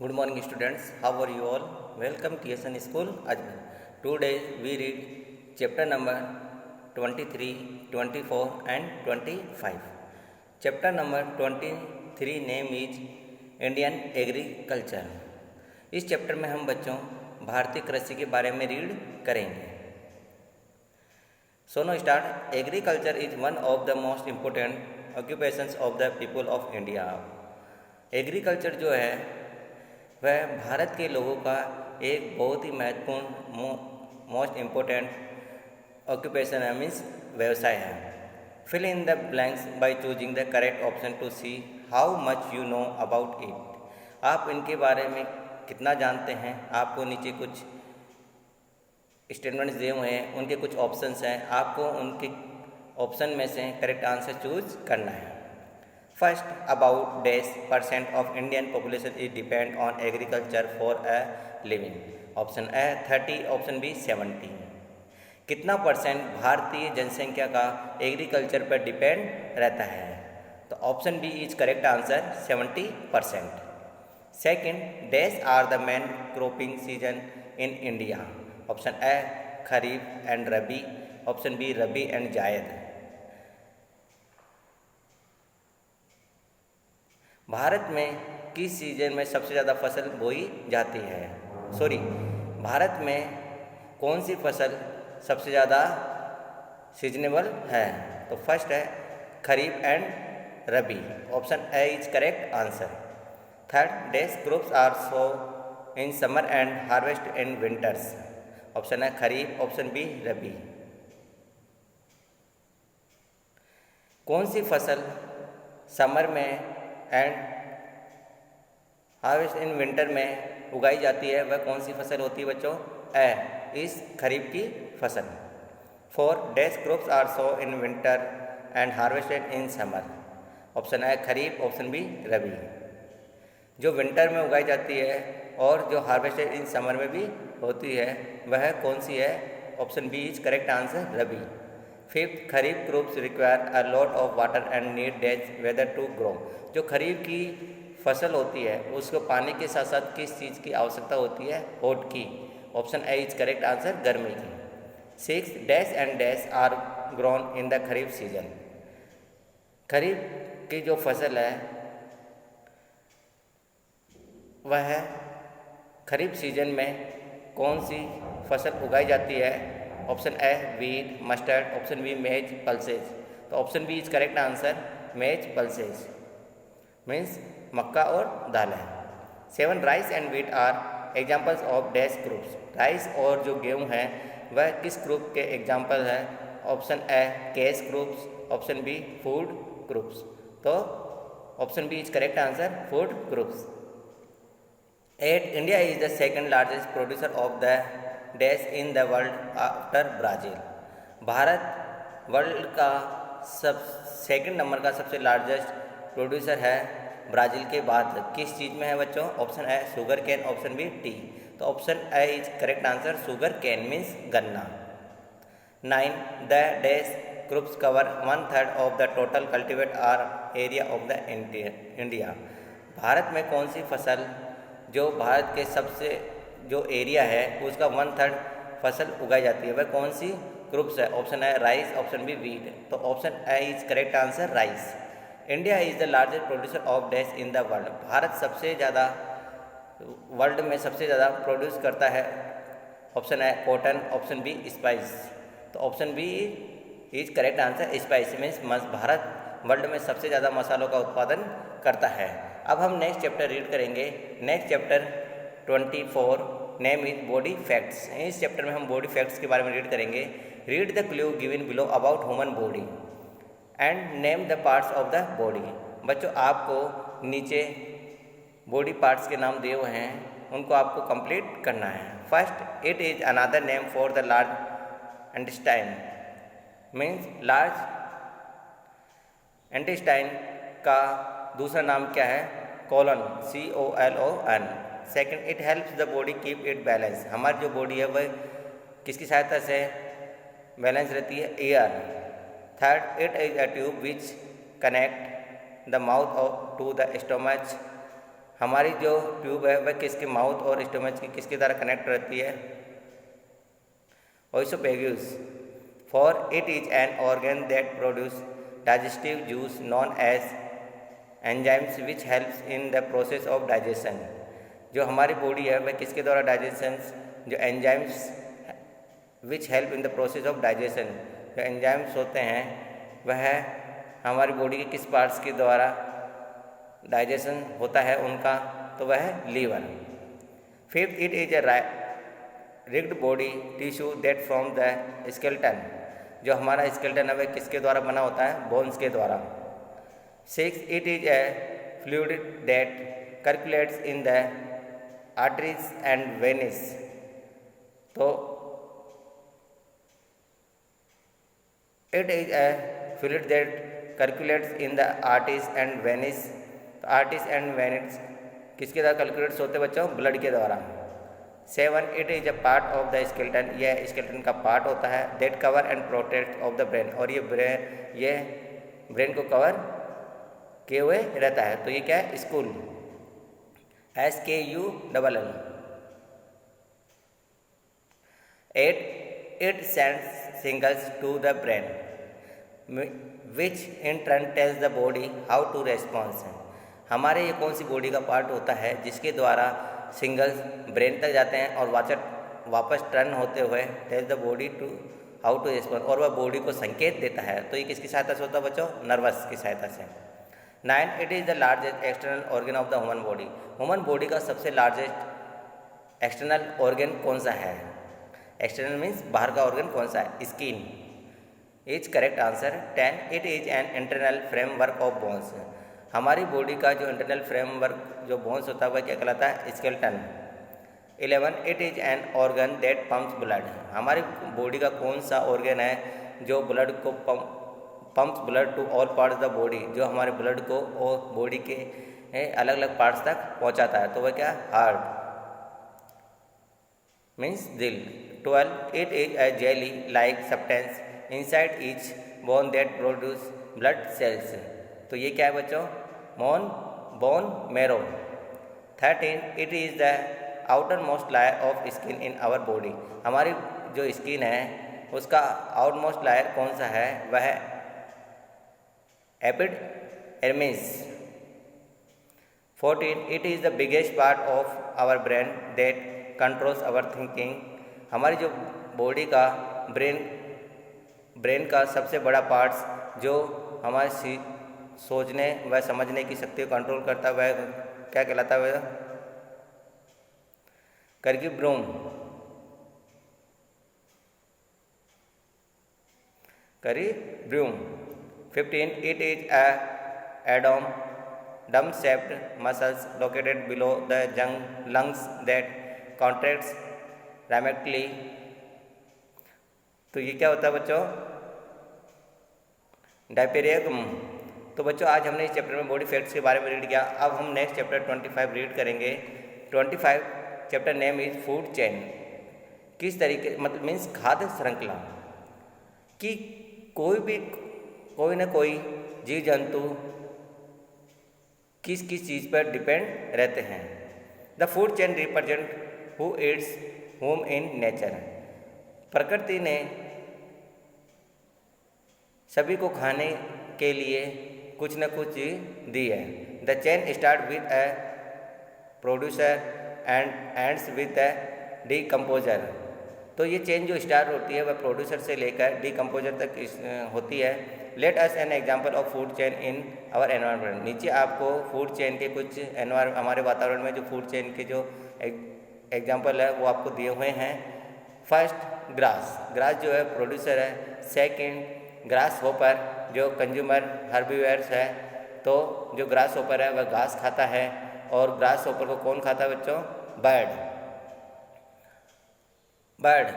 Good morning, students. How are you all? Welcome to TSN School, Ajmer. Today we read chapter number 23, 24, and 25. Chapter number 23 name is Indian Agriculture. इस chapter में हम बच्चों भारतीय कृषि के बारे में रीड करेंगे. So now start. Agriculture is one of the most important occupations of the people of India. Agriculture जो है वह भारत के लोगों का एक बहुत ही महत्वपूर्ण मोस्ट इम्पोर्टेंट ऑक्यूपेशन है, मीन्स व्यवसाय है. Fill in the blanks by choosing the correct option to see how much you know about it. आप इनके बारे में कितना जानते हैं. आपको नीचे कुछ स्टेटमेंट्स दिए हुए हैं, उनके कुछ ऑप्शंस हैं. आपको उनके ऑप्शन में से करेक्ट आंसर चूज करना है. First, about dash percent of Indian population is depend on agriculture for a living. Option A 30, option B 70. कितना परसेंट भारतीय जनसंख्या का एग्रीकल्चर पर डिपेंड रहता है. तो option B is correct answer 70%. Second, dash are the main cropping season in India. Option A kharif and rabi, option B rabi and zaid. Bharat में किस सीजन में सबसे ज़्यादा फसल बोई जाती है. भारत में कौन सी फसल सबसे ज़्यादा सीजनेबल है. तो फर्स्ट है kharif and rabi. Option A is correct answer. Third, dash crops are sown in summer and harvest in winters. Option है खरीफ, ऑप्शन बी रबी. कौन सी फसल समर में एंड हार्वेस्ट इन विंटर में उगाई जाती है, वह कौन सी फसल होती है बच्चों. ए इस खरीफ की फसल. Four, dash crops are sown in winter and harvested in summer. Option A kharif, option B rabi. जो विंटर में उगाई जाती है और जो हार्वेस्टेड इन समर में भी होती है वह कौन सी है. Option B is correct answer rabi. Fifth, kharif crops require a lot of water and need dash weather to grow. जो खरीफ की फसल होती है उसको पानी के साथ साथ किस चीज़ की आवश्यकता होती है. ओट की. Option A is correct answer गर्मी की. Six, dash and dash are grown in the kharif season. Kharif की जो फसल है वह खरीफ सीजन में कौन सी फसल उगाई जाती है. Option A wheat, mustard, option B maize, pulses. तो option B is correct answer maize pulses means मक्का और दालें. Seven, rice and wheat are examples of dash groups. Rice और जो गेहूँ है वह किस ग्रुप के एग्जाम्पल है. Option A cash groups, option B food groups. तो option B is correct answer food groups. Eight, India is the second largest producer of the dash in the world after Brazil. Bharat world का second number का सबसे largest producer है Brazil के बाद. किस चीज़ में है बच्चों. Option A sugar cane, option B tea. तो option A is correct answer sugar cane means गन्ना. Nine, the dash crops cover 1/3 of the total cultivate are area of the India. Bharat में कौन सी फसल जो भारत के सबसे जो एरिया है उसका 1/3 फसल उगाई जाती है वह कौन सी ग्रुप्स है. ऑप्शन है राइस, ऑप्शन बी वीट. तो option A is correct answer rice. India is the largest producer of dash in the world. Bharat सबसे ज़्यादा वर्ल्ड में सबसे ज़्यादा प्रोड्यूस करता है. ऑप्शन है कॉटन, ऑप्शन बी स्पाइस. तो option B is correct answer spice means Bharat world में सबसे ज़्यादा मसालों का उत्पादन करता है. अब हम नेक्स्ट चैप्टर रीड करेंगे. Next chapter 24 name is body facts. इस चैप्टर में हम बॉडी फैक्ट्स के बारे में रीड करेंगे. Read the clue given below about human body and name the parts of the body. बच्चों आपको नीचे बॉडी पार्ट्स के नाम दिए हुए हैं, उनको आपको कंप्लीट करना है. First, it is another name for the large intestine means large intestine का दूसरा नाम क्या है. Colon, COLON. Second, it helps the body keep it balance. हमारी जो बॉडी है वह किसकी सहायता से बैलेंस रहती है. Air. Third, it is a tube which connect the mouth to the stomach हमारी जो ट्यूब है वह किसके माउथ और स्टोमच की किसके द्वारा कनेक्ट रहती है? Oesophagus, four it is an organ that produce digestive juice known as enzymes which helps in the process of digestion. जो हमारी बॉडी है वह किसके द्वारा डाइजेशन, जो enzymes which help in the process of digestion, जो एंजाइम्स होते हैं वह हमारी बॉडी के किस पार्ट्स के द्वारा डाइजेशन होता है उनका, तो वह है liver. Fifth, it is a rigid body tissue that from the skeleton. जो हमारा स्केलेटन है वह किसके द्वारा बना होता है? बोन्स के द्वारा। Six, it is a fluid that circulates in the arteries and veins. तो it is a fluid that circulates in the arteries and veins. तो आर्टरीज एंड वेन्स किसके द्वारा कैलकुलेट्स होते हैं बच्चों? ब्लड के द्वारा। Seven, it is a part of the skeleton. यह स्केलेटन का पार्ट होता है that cover and protect of the brain. और ये ब्रेन को कवर किए हुए रहता है। तो ये क्या है? School, SKULL। 8, it sends signals to the brain which in turn tells the body how to respond। हमारे ये कौन सी बॉडी का पार्ट होता है जिसके द्वारा सिग्नल्स ब्रेन तक जाते हैं और वापस टर्न होते हुए tells the body to how to respond, और वह बॉडी को संकेत देता है। तो ये किसकी सहायता से होता है बच्चों? नर्वस की सहायता से। 9, it is the largest external organ of the human body. Human body का सबसे लार्जेस्ट एक्सटर्नल ऑर्गन कौन सा है? एक्सटर्नल मीन्स बाहर का ऑर्गन कौन सा है? Skin is correct answer. 10, it is an internal framework of bones. हमारी बॉडी का जो इंटरनल फ्रेमवर्क जो बोन्स होता है वह क्या कहलाता है? Skeleton. 11, it is an organ that pumps blood. हमारी बॉडी का कौन सा ऑर्गन है जो ब्लड को pumps blood to all parts the body, जो हमारे ब्लड को और बॉडी के अलग अलग पार्ट्स तक पहुंचाता है? तो वह क्या? हार्ट मीन्स दिल। 12, it is a jelly like substance inside each bone that produce blood cells. तो ये क्या है बच्चों? Bone marrow. 13, it is the outer most layer of skin in our body. हमारी जो स्किन है उसका आउट मोस्ट लायर कौन सा है? वह है epidermis. 14, it is the biggest part of our brain that controls our thinking. हमारी जो बॉडी का ब्रेन का सबसे बड़ा पार्ट्स जो हमारी सोचने व समझने की शक्ति को कंट्रोल करता है वह क्या कहलाता है? कर्क्यूब्रूम। कर्क्यूब्रूम। 15, it is a dome shaped muscles located below the lungs that contracts rhythmically। तो ये क्या होता है बच्चों? डायफ्राम। तो बच्चों आज हमने इस चैप्टर में बॉडी फैक्ट्स के बारे में रीड किया। अब हम नेक्स्ट चैप्टर 25 रीड करेंगे। 25 chapter name is food chain. किस तरीके मतलब मीन्स खाद्य श्रृंखला कि कोई ना कोई जीव जंतु किस किस चीज़ पर डिपेंड रहते हैं। The food chain represent who Yeats home in nature. प्रकृति ने सभी को खाने के लिए कुछ न कुछ दी है। The chain start with a producer and ends with A decomposer. तो ये चेन जो स्टार्ट होती है वह प्रोड्यूसर से लेकर डीकम्पोजर तक होती है। Let us an example of food chain in our environment. नीचे आपको फूड चेन के कुछ हमारे वातावरण में जो फूड चेन के जो एग्जाम्पल है वो आपको दिए हुए हैं। फर्स्ट, ग्रास जो है प्रोड्यूसर है। सेकेंड, ग्रास होपर जो कंज्यूमर हर्बीवर्स है। तो जो ग्रास होपर है वह घास खाता है। और ग्रास होपर को कौन खाता है बच्चों? बर्ड।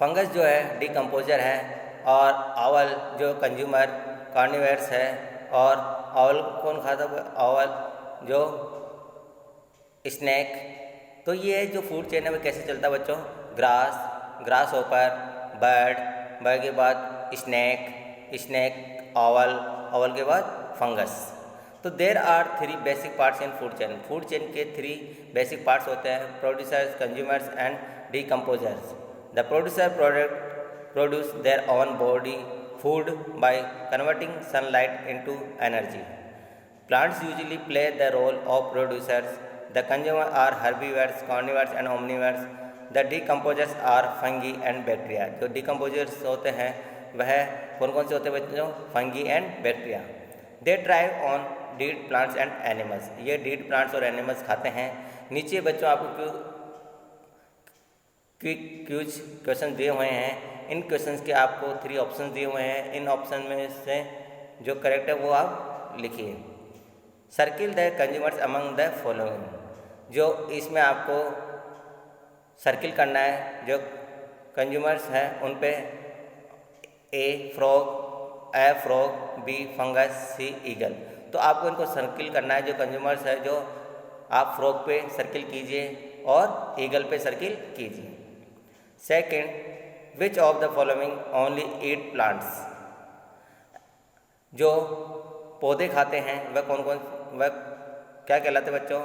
फंगस जो है डीकम्पोजर है। और आवल जो कंज्यूमर कार्निवर्स है। और आवल कौन खाता है? आवल जो स्नैक। तो ये जो फूड चेन है वो कैसे चलता है बच्चों? ग्रास होपर, बर्ड के बाद स्नैक, आवल के बाद फंगस। तो there are 3 basic parts in food chain. Food chain के 3 बेसिक पार्ट्स होते हैं, producers, consumers and decomposers. The producer produce their own body food by converting sunlight into energy. Plants usually play the role of producers. The consumer are herbivores, carnivores and omnivores. The decomposers are fungi and bacteria. जो decomposers होते हैं वह कौन कौन से होते हैं बच्चों? Fungi and bacteria. They drive on dead plants and animals. ये डीड प्लांट्स और एनिमल्स खाते हैं। नीचे बच्चों आपको कुछ क्वेश्चन दिए हुए हैं। इन क्वेश्चंस के आपको 3 ऑप्शन दिए हुए हैं। इन ऑप्शन में से जो करेक्ट है वो आप लिखिए। Circle the consumers among the following. जो इसमें आपको सर्किल करना है, जो कंज्यूमर्स हैं उन पे A frog, A frog, B fungus, C eagle. तो आपको इनको सर्किल करना है। जो कंज्यूमर्स है जो आप फ्रॉग पे सर्किल कीजिए और ईगल पे सर्किल कीजिए। Second, which of the following only eat plants. जो पौधे खाते हैं वह कौन कौन, वह क्या कहलाते हैं बच्चों?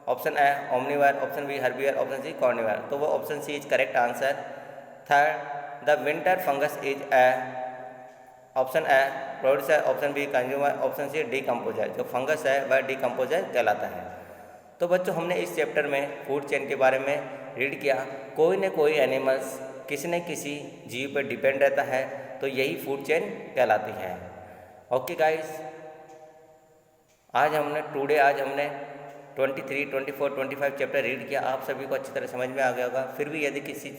Option A omnivore, option B herbivore, option C carnivore. तो वो option C is correct answer. Third, the winter fungus is a, option A producer, option B consumer, option C decomposer. जो फंगस है वह डीकम्पोजर कहलाता है। तो बच्चों हमने इस चैप्टर में फूड चेन के बारे में रीड किया। कोई न कोई एनिमल्स किसी न किसी जीव पर डिपेंड रहता है, तो यही फूड चेन कहलाती है। ओके गाइस, आज हमने 23, 24, 25 चैप्टर रीड किया। आप सभी को अच्छी तरह समझ में आ गया होगा। फिर भी यदि किसी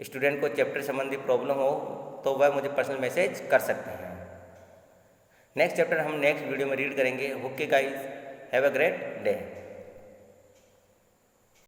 स्टूडेंट को चैप्टर संबंधी प्रॉब्लम हो तो वह मुझे पर्सनल मैसेज कर सकते हैं। नेक्स्ट चैप्टर हम नेक्स्ट वीडियो में रीड करेंगे। Okay guys, have a great day.